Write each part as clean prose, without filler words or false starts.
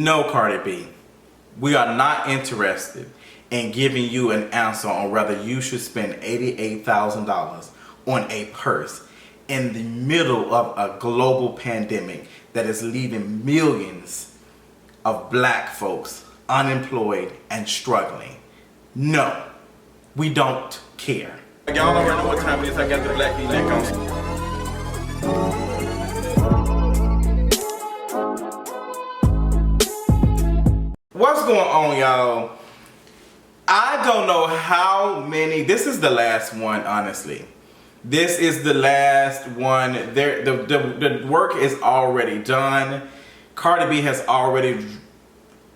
No, Cardi B, we are not interested in giving you an answer on whether you should spend $88,000 on a purse in the middle of a global pandemic that is leaving millions of black folks unemployed and struggling. No, we don't care. Y'all already know what time it is. I got the black V-neck on. What's going on, y'all? I don't know how many. This is the last one, honestly. This is the last one. The work is already done. Cardi B has already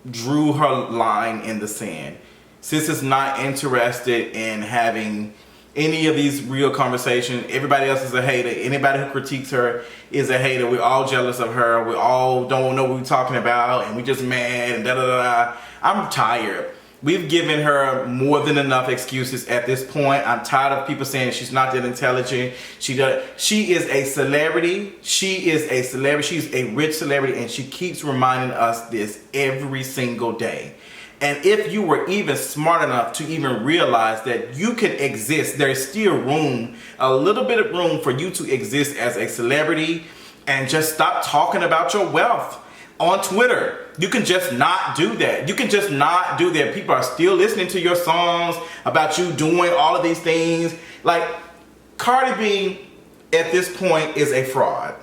drew her line in the sand. Sis is not interested in having any of these real conversations. Everybody else is a hater. Anybody who critiques her is a hater. We're all jealous of her. We all don't know what we're talking about, and we just mad and da da da. I'm tired. We've given her more than enough excuses at this point. I'm tired of people saying she's not that intelligent. She is a celebrity. She is a celebrity. She's a rich celebrity, and she keeps reminding us this every single day. And if you were even smart enough to even realize that you can exist, there's still room, a little bit of room for you to exist as a celebrity, and just stop talking about your wealth on Twitter. You can just not do that. You can just not do that. People are still listening to your songs about you doing all of these things. Like, Cardi B at this point is a fraud.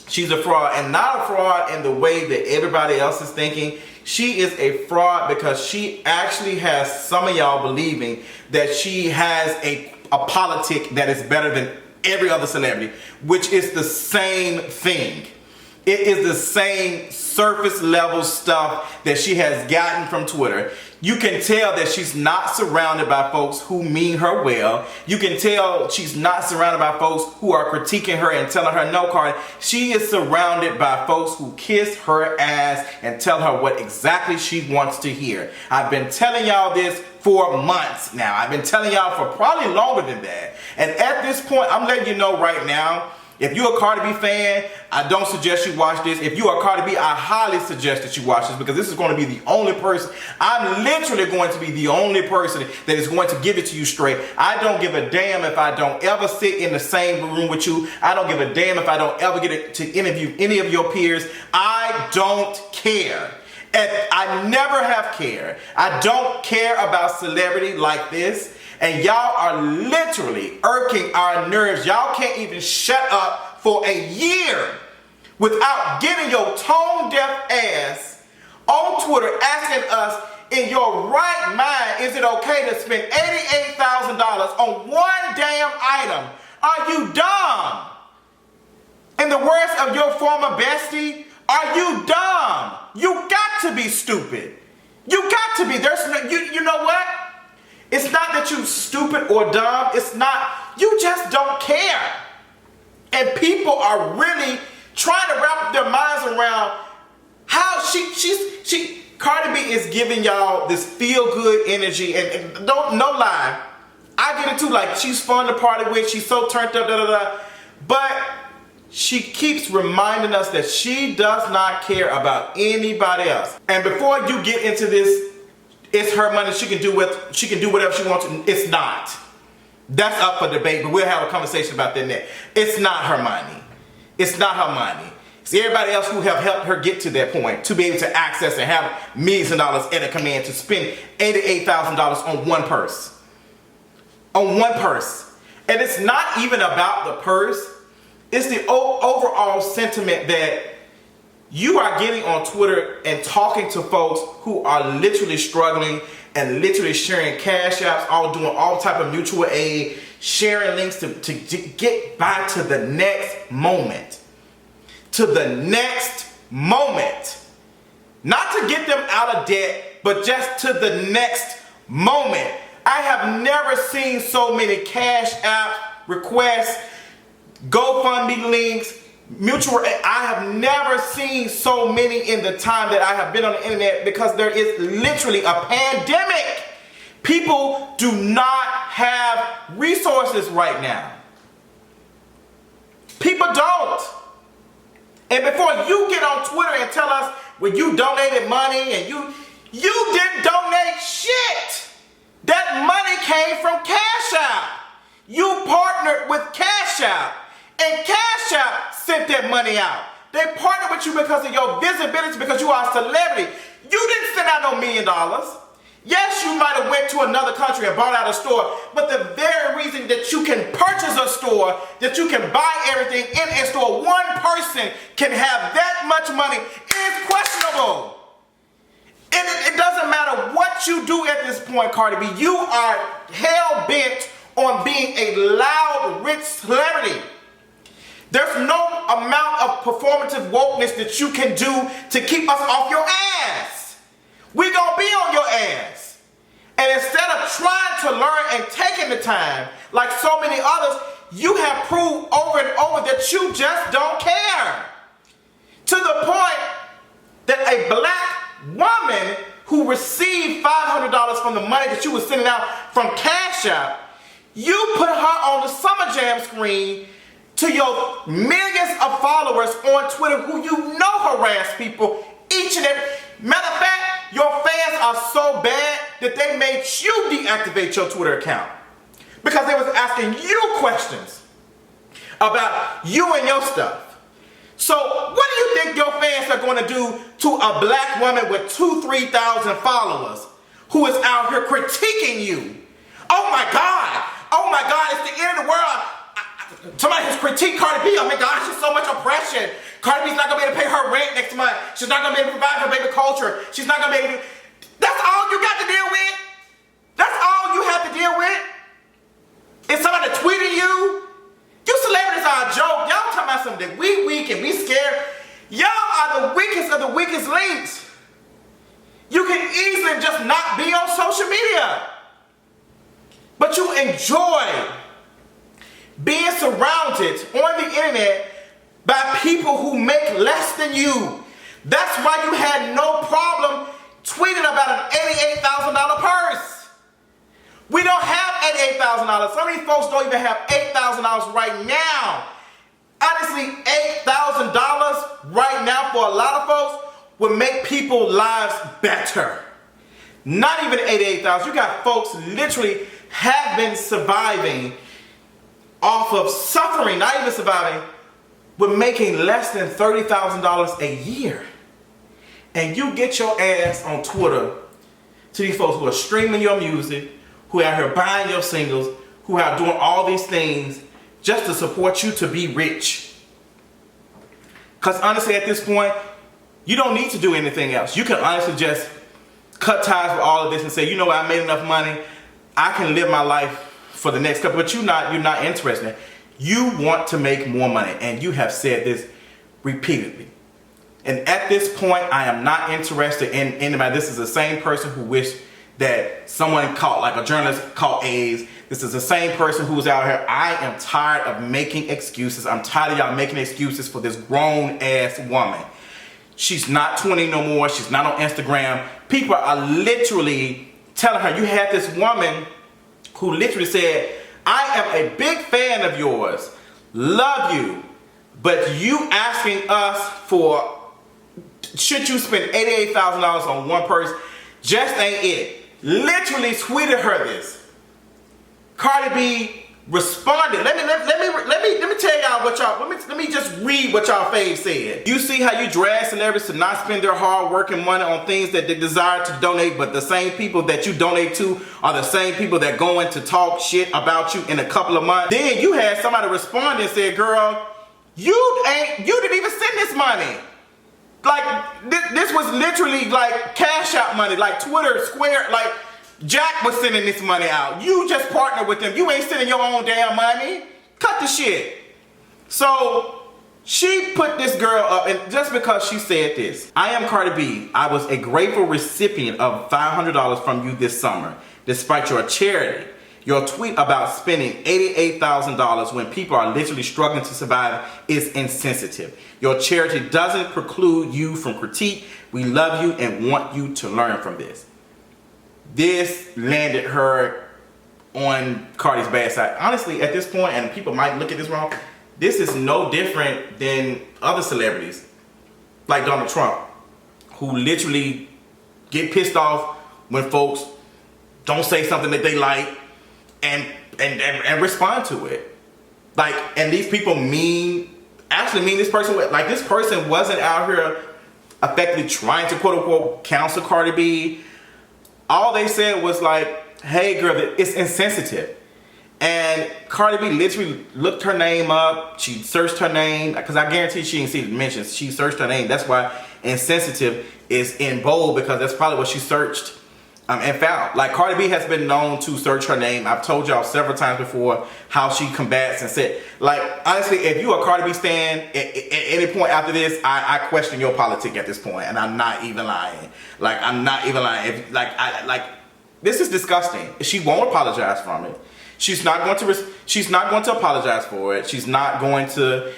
She's a fraud, and not a fraud in the way that everybody else is thinking. She is a fraud because she actually has some of y'all believing that she has a politic that is better than every other celebrity, which is the same thing. It is the same surface level stuff that she has gotten from Twitter. You can tell that she's not surrounded by folks who mean her well. You can tell she's not surrounded by folks who are critiquing her and telling her no, Cardi. She is surrounded by folks who kiss her ass and tell her what exactly she wants to hear. I've been telling y'all this for months now. I've been telling y'all for probably longer than that. And at this point, I'm letting you know right now, if you're a Cardi B fan, I don't suggest you watch this. If you are Cardi B, I highly suggest that you watch this, because this is going to be the only person, I'm literally going to be the only person that is going to give it to you straight. I don't give a damn if I don't ever sit in the same room with you. I don't give a damn if I don't ever get to interview any of your peers. I don't care. And I never have cared. I don't care about celebrity like this. And y'all are literally irking our nerves. Y'all can't even shut up for a year without getting your tone-deaf ass on Twitter asking us, in your right mind, is it okay to spend $88,000 on one damn item? Are you dumb? In the words of your former bestie, are you dumb? You got to be stupid. You got to be. There's no, you know what? It's not that you stupid or dumb. It's not. You just don't care. And people are really trying to wrap their minds around how Cardi B is giving y'all this feel-good energy. And don't, no lie, I get it too. Like, she's fun to party with. She's so turned up, da da da. But she keeps reminding us that she does not care about anybody else. And before you get into this, it's her money, she can do whatever she wants to. It's not. That's up for debate, but we'll have a conversation about that next. It's not her money. It's not her money. It's everybody else who have helped her get to that point, to be able to access and have millions of dollars at a command, to spend $88,000 on one purse. On one purse. And it's not even about the purse. It's the overall sentiment that you are getting on Twitter and talking to folks who are literally struggling and literally sharing cash apps, all doing all type of mutual aid, sharing links to get by to the next moment. To the next moment. Not to get them out of debt, but just to the next moment. I have never seen so many cash app requests, GoFundMe links, mutual. I have never seen so many in the time that I have been on the internet, because there is literally a pandemic. People do not have resources right now. People don't. And before you get on Twitter and tell us when you donated money and you didn't donate shit. That money came from Cash App. You partnered with Cash App, and Cash App sent that money out. They partnered with you because of your visibility, because you are a celebrity. You didn't send out no $1 million. Yes, you might have went to another country and bought out a store, but the very reason that you can purchase a store, that you can buy everything in a store, one person can have that much money is questionable. And it doesn't matter what you do at this point, Cardi B. You are hell-bent on being a loud, rich celebrity. There's no amount of performative wokeness that you can do to keep us off your ass. We gonna be on your ass. And instead of trying to learn and taking the time, like so many others, you have proved over and over that you just don't care. To the point that a black woman who received $500 from the money that you were sending out from Cash App, you put her on the Summer Jam screen to your millions of followers on Twitter who you know harass people each and every. Matter of fact, your fans are so bad that they made you deactivate your Twitter account because they was asking you questions about you and your stuff. So what do you think your fans are going to do to a black woman with 2,000-3,000 followers who is out here critiquing you? Oh my God, it's the end of the world. Somebody has critiqued Cardi B. Oh my gosh, there's so much oppression. Cardi B's not going to be able to pay her rent next month. She's not going to be able to provide her baby culture. She's not going to be able to. That's all you got to deal with? That's all you have to deal with? Is somebody tweeting you? You celebrities are a joke. Y'all talking about something that we weak and we scared. Y'all are the weakest of the weakest links. You can easily just not be on social media. But you enjoy being surrounded on the internet by people who make less than you. That's why you had no problem tweeting about an $88,000 purse. We don't have $88,000. Some of these folks don't even have $8,000 right now. Honestly, $8,000 right now for a lot of folks would make people's lives better. Not even $88,000. You got folks literally have been surviving off of suffering, not even surviving, with making less than $30,000 a year. And you get your ass on Twitter to these folks who are streaming your music, who are out here buying your singles, who are doing all these things just to support you to be rich. Because honestly, at this point, you don't need to do anything else. You can honestly just cut ties with all of this and say, you know what, I made enough money, I can live my life for the next couple, but you're not interested. You want to make more money, and you have said this repeatedly. And at this point, I am not interested in anybody. This is the same person who wished that someone caught, like a journalist caught AIDS. This is the same person who was out here. I am tired of making excuses. I'm tired of y'all making excuses for this grown-ass woman. She's not 20 no more. She's not on Instagram. People are literally telling her, you had this woman who literally said, I am a big fan of yours, love you, but you asking us for, should you spend $88,000 on one person, just ain't it. Literally tweeted her this. Cardi B responded. Let me tell y'all what y'all, let me just read what y'all fave said. You see how you drag celebrities to not spend their hard working money on things that they desire to donate, but the same people that you donate to are the same people that go in to talk shit about you in a couple of months. Then you had somebody respond and said, girl, you didn't even send this money. Like, this was literally like Cash App money, like Twitter, Square, like Jack was sending this money out. You just partnered with them. You ain't sending your own damn money. Cut the shit. So she put this girl up, and just because she said this, I am Cardi B. I was a grateful recipient of $500 from you this summer, despite your charity. Your tweet about spending $88,000 when people are literally struggling to survive is insensitive. Your charity doesn't preclude you from critique. We love you and want you to learn from this. This landed her on Cardi's bad side. Honestly, at this point, and people might look at this wrong, this is no different than other celebrities, like Donald Trump, who literally get pissed off when folks don't say something that they like and respond to it. Like, and these people actually mean this person, like this person wasn't out here effectively trying to quote unquote counsel Cardi B. All they said was like, hey girl, it's insensitive. And Cardi B literally looked her name up. She searched her name, because I guarantee she didn't see the mentions. She searched her name. That's why insensitive is in bold, because that's probably what she searched and found. Like, Cardi B has been known to search her name. I've told y'all several times before how she combats and said, like, honestly, if you a Cardi B stan, at any point after this, I question your politic at this point, and I'm not even lying. Like, I'm not even lying. This is disgusting. She won't apologize from it. She's not going to apologize for it. She's not going to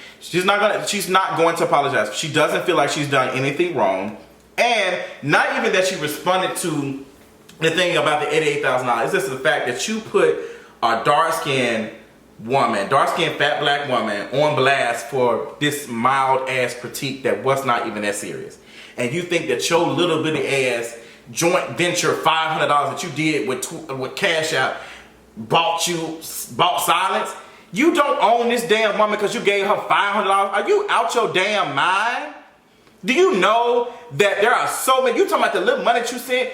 apologize. She doesn't feel like she's done anything wrong. And not even that she responded to the thing about the $88,000. It's just the fact that you put a dark-skinned fat black woman on blast for this mild ass critique that was not even that serious. And you think that your little bitty ass joint venture $500 that you did with Cash App bought silence? You don't own this damn woman because you gave her $500. Are you out your damn mind? Do you know that there are so many, you talking about the little money that you sent?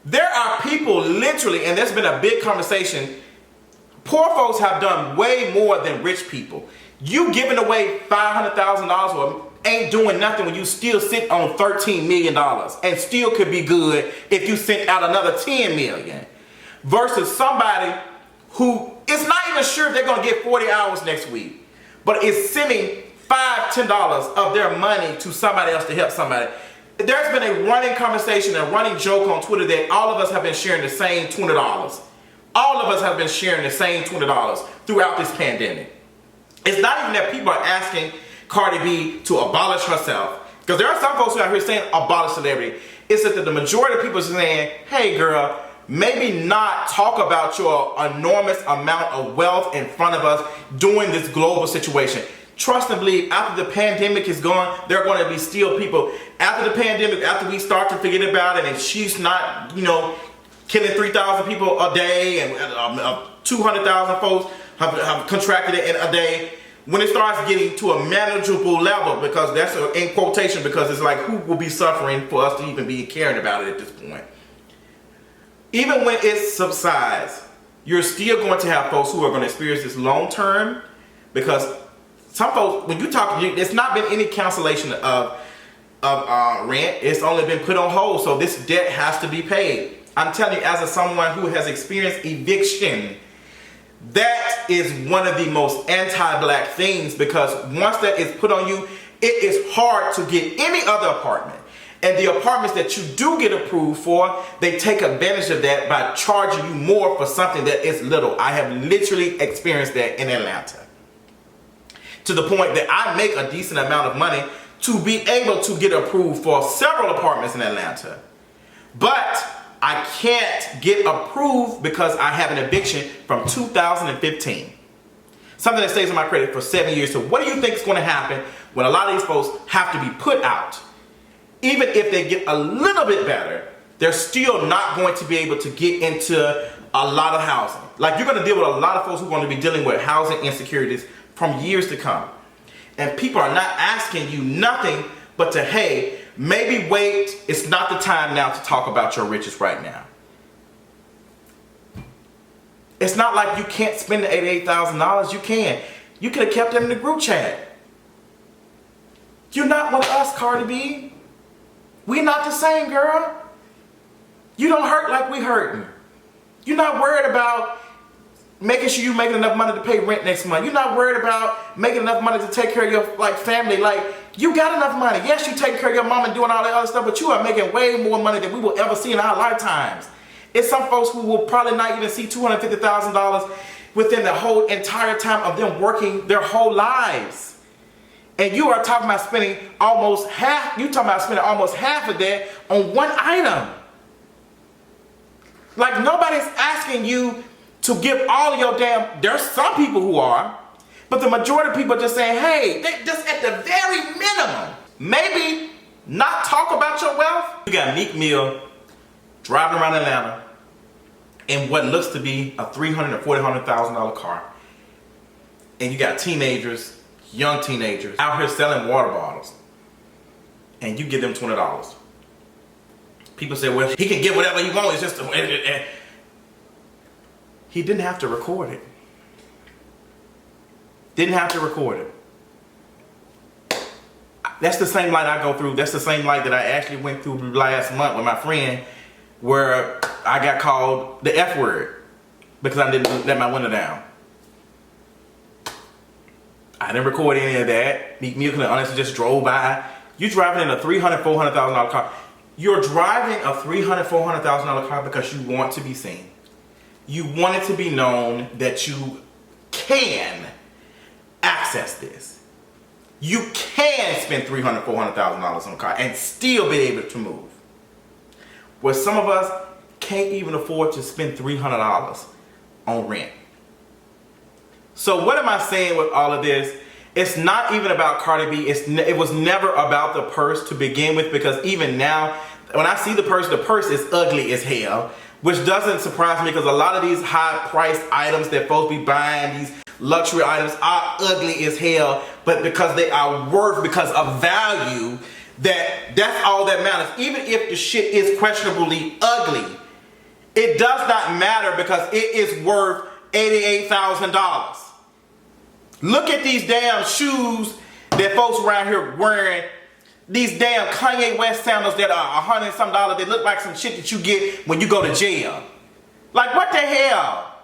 There are people literally, and there's been a big conversation, poor folks have done way more than rich people. You giving away $500,000 or ain't doing nothing when you still sit on $13 million and still could be good if you sent out another $10 million. Versus somebody who is not even sure if they're going to get 40 hours next week, but is sending $5-10 of their money to somebody else to help somebody. There's been a running conversation, a running joke on Twitter that all of us have been sharing the same $20. All of us have been sharing the same $20 throughout this pandemic. It's not even that people are asking Cardi B to abolish herself, because there are some folks who are out here saying abolish celebrity. It's that the majority of people are saying, hey girl, maybe not talk about your enormous amount of wealth in front of us during this global situation. Trust and believe, after the pandemic is gone, there are going to be still people. After the pandemic, after we start to forget about it, and she's not, killing 3,000 people a day, and 200,000 folks have contracted it in a day. When it starts getting to a manageable level, because that's in quotation, because it's like, who will be suffering for us to even be caring about it at this point? Even when it subsides, you're still going to have folks who are going to experience this long term, because some folks, when you talk, there's not been any cancellation of rent. It's only been put on hold, so this debt has to be paid. I'm telling you, as someone who has experienced eviction, that is one of the most anti-black things, because once that is put on you, it is hard to get any other apartment. And the apartments that you do get approved for, they take advantage of that by charging you more for something that is little. I have literally experienced that in Atlanta, to the point that I make a decent amount of money to be able to get approved for several apartments in Atlanta. But I can't get approved because I have an eviction from 2015. Something that stays on my credit for 7 years. So what do you think is going to happen when a lot of these folks have to be put out? Even if they get a little bit better, they're still not going to be able to get into a lot of housing. Like, you're going to deal with a lot of folks who are going to be dealing with housing insecurities from years to come. And people are not asking you nothing but to, hey, maybe wait, it's not the time now to talk about your riches right now. It's not like you can't spend the $88,000. You can. You could have kept them in the group chat. You're not one of us, Cardi B. We're not the same, girl. You don't hurt like we hurting. You're not worried about making sure you're making enough money to pay rent next month. You're not worried about making enough money to take care of your family. Like, you got enough money. Yes, you take care of your mom and doing all that other stuff, but you are making way more money than we will ever see in our lifetimes. It's some folks who will probably not even see $250,000 within the whole entire time of them working their whole lives. And you are talking about spending almost half of that on one item. Like, nobody's asking you to give all of your damn, there's some people who are, But the majority of people are just saying, hey, they just at the very minimum, maybe not talk about your wealth. You got Meek Mill driving around Atlanta in what looks to be a $300,000 or $400,000 car. And you got teenagers, young teenagers, out here selling water bottles. And you give them $20. People say, well, he can get whatever he wants. It's just, he didn't have to record it. Didn't have to record it. That's the same light I go through. That's the same light that I actually went through last month with my friend, where I got called the F word because I didn't let my window down. I didn't record any of that. Meek Mill honestly just drove by. You driving in a $300,000, $400,000 car. You're driving a $300,000, $400,000 car because you want to be seen. You want it to be known that you can access this. You can spend $300,000, $400,000 on a car and still be able to move. Where some of us can't even afford to spend $300 on rent. So what am I saying with all of this? It's not even about Cardi B. It was never about the purse to begin with, because even now, when I see the purse is ugly as hell, which doesn't surprise me because a lot of these high-priced items that folks be buying, these luxury items, are ugly as hell, but because they are worth, because of value, that's all that matters. Even if the shit is questionably ugly, it does not matter because it is worth $88,000. Look at these damn shoes that folks around here wearing. These damn Kanye West sandals that are $100 and some. They look like some shit that you get when you go to jail. Like, what the hell?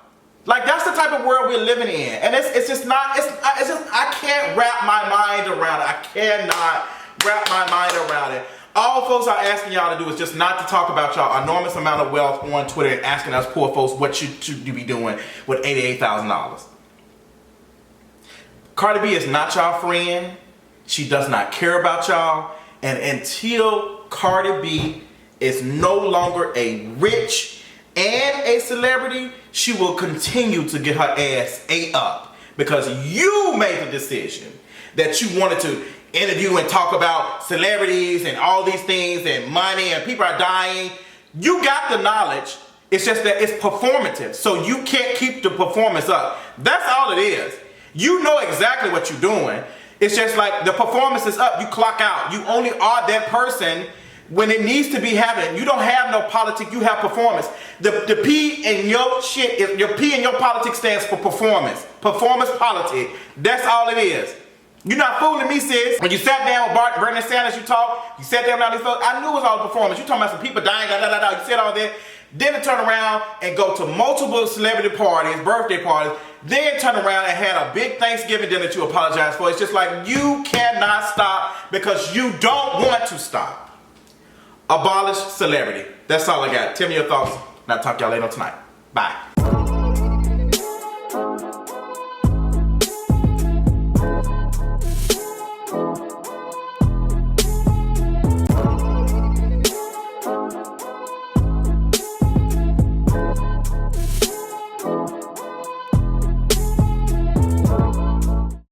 Like, that's the type of world we're living in. And it's just not, I can't wrap my mind around it. I cannot wrap my mind around it. All folks are asking y'all to do is just not to talk about y'all enormous amount of wealth on Twitter and asking us poor folks what should you be doing with $88,000. Cardi B is not y'all friend. She does not care about y'all. And until Cardi B is no longer a rich and a celebrity, she will continue to get her ass ate up because you made the decision that you wanted to interview and talk about celebrities and all these things and money and people are dying. You got the knowledge. It's just that it's performative. So you can't keep the performance up. That's all it is. You know exactly what you're doing. It's just like the performance is up, you clock out. You only are that person when it needs to be happening. You don't have no politics, you have performance. The P in your shit, your P in your politics stands for performance. Performance politic. That's all it is. You're not fooling me, sis. When you sat down with Bernie Sanders, you talked, you sat down with all these folks, I knew it was all performance. You talking about some people dying, you said all that. Then to turn around and go to multiple celebrity parties, birthday parties, then turn around and had a big Thanksgiving dinner that you apologize for. It's just like you cannot stop because you don't want to stop. Abolish celebrity. That's all I got. Tell me your thoughts and I'll talk to y'all later tonight. Bye.